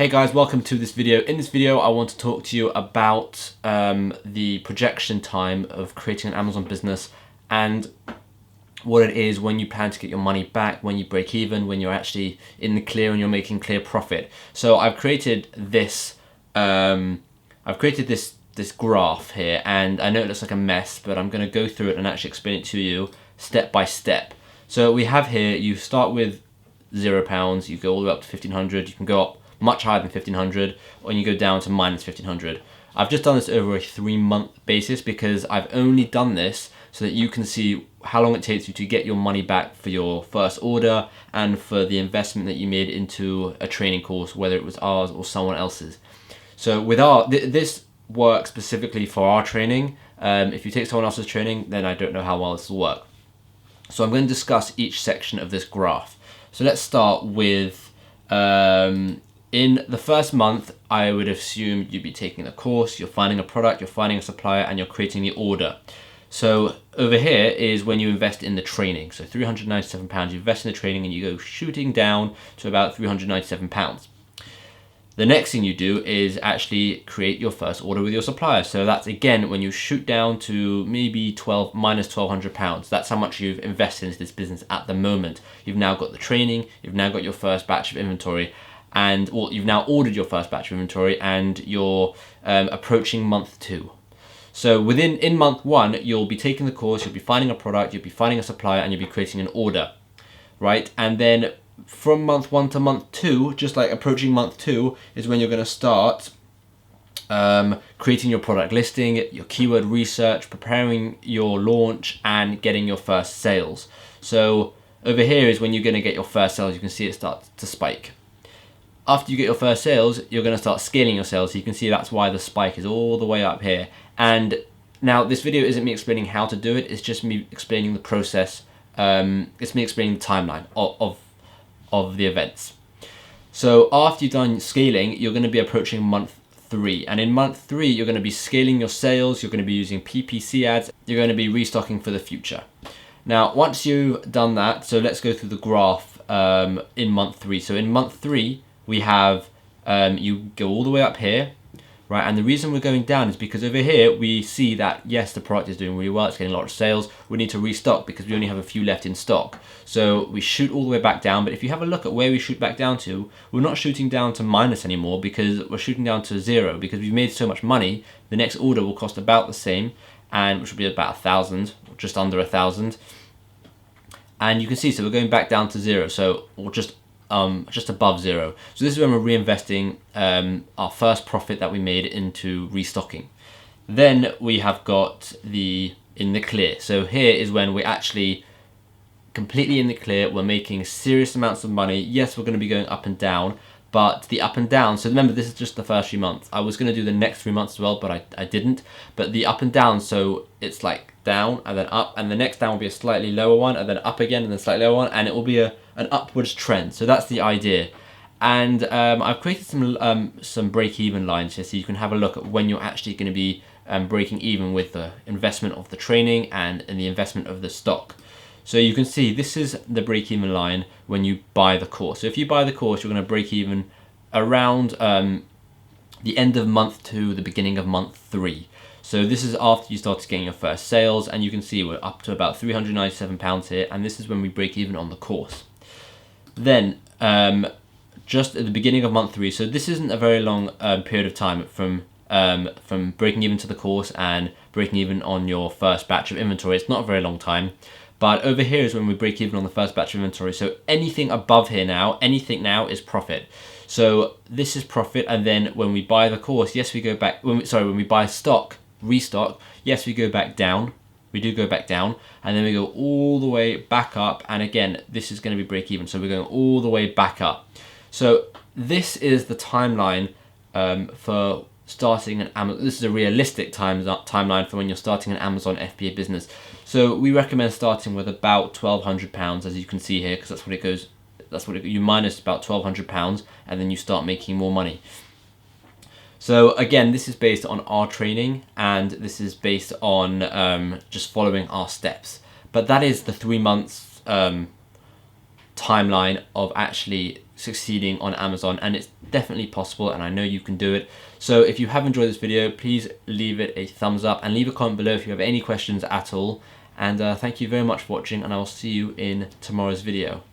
Hey guys, welcome to this video. In this video, I want to talk to you about the projection time of creating an Amazon business and what it is when you plan to get your money back, when you break even, when you're actually in the clear and you're making clear profit. So I've created this this graph here, and I know it looks like a mess, but I'm going to go through it and actually explain it to you step by step. So we have here, you start with £0, you go all the way up to 1500, you can go up much higher than 1500, or you go down to minus 1500. I've just done this over a 3-month basis because I've only done this so that you can see how long it takes you to get your money back for your first order and for the investment that you made into a training course, whether it was ours or someone else's. So with this works specifically for our training. If you take someone else's training, then I don't know how well this will work. So I'm going to discuss each section of this graph. So let's start with in the first month, I would assume you'd be taking a course, you're finding a product, you're finding a supplier, and you're creating the order. So over here is when you invest in the training. So £397, you invest in the training and you go shooting down to about £397. The next thing you do is actually create your first order with your supplier. So that's again when you shoot down to maybe minus £1,200. That's how much you've invested into this business at the moment. You've now got the training, you've now got your first batch of inventory, and you've now ordered your first batch of inventory, and you're approaching month 2. So in month 1, you'll be taking the course, you'll be finding a product, you'll be finding a supplier, and you'll be creating an order, right? And then from month 1 to month 2, just like approaching month 2, is when you're going to start creating your product listing, your keyword research, preparing your launch, and getting your first sales. So over here is when you're going to get your first sales. You can see it start to spike. After you get your first sales, you're going to start scaling your sales. So you can see that's why the spike is all the way up here. And now this video isn't me explaining how to do it. It's just me explaining the process. It's me explaining the timeline of the events. So after you've done scaling, you're going to be approaching month 3. And in month 3, you're going to be scaling your sales. You're going to be using PPC ads. You're going to be restocking for the future. Now, once you've done that, so let's go through the graph in month 3. So in month 3, we have, you go all the way up here, right? And the reason we're going down is because over here, we see that, yes, the product is doing really well. It's getting a lot of sales. We need to restock because we only have a few left in stock. So we shoot all the way back down. But if you have a look at where we shoot back down to, we're not shooting down to minus anymore because we're shooting down to 0 because we've made so much money. The next order will cost about the same, and which will be about 1,000, or just under 1,000. And you can see, so we're going back down to 0. So or just above 0. So this is when we're reinvesting our first profit that we made into restocking. Then we have got in the clear. So here is when we're actually completely in the clear. We're making serious amounts of money. Yes, we're going to be going up and down, but the up and down, so remember this is just the first 3 months. I was going to do the next 3 months as well, but I didn't. But the up and down, so it's like down and then up, and the next down will be a slightly lower one, and then up again and then slightly lower one, and it will be an upwards trend. So that's the idea. And I've created some break-even lines here so you can have a look at when you're actually going to be breaking even with the investment of the training and the investment of the stock. So you can see this is the break-even line when you buy the course. So if you buy the course, you're going to break even around the end of month 2, the beginning of month 3. So this is after you start getting your first sales, and you can see we're up to about £397 here, and this is when we break even on the course. Then just at the beginning of month 3, so this isn't a very long period of time from breaking even to the course and breaking even on your first batch of inventory. It's not a very long time. But over here is when we break even on the first batch of inventory. So anything above here now, anything now is profit. So this is profit, and then when we buy the course, yes, we go back. When we buy restock, yes, we go back down. We do go back down, and then we go all the way back up. And again, this is going to be break even. So we're going all the way back up. So this is the timeline for starting an Amazon. This is a realistic timeline for when you're starting an Amazon FBA business. So we recommend starting with about £1,200, as you can see here, because that's what it goes. You minus about £1,200, and then you start making more money. So again, this is based on our training, and this is based on just following our steps. But that is the 3 months timeline of actually succeeding on Amazon, and it's definitely possible, and I know you can do it. So if you have enjoyed this video, please leave it a thumbs up and leave a comment below if you have any questions at all. And thank you very much for watching, and I will see you in tomorrow's video.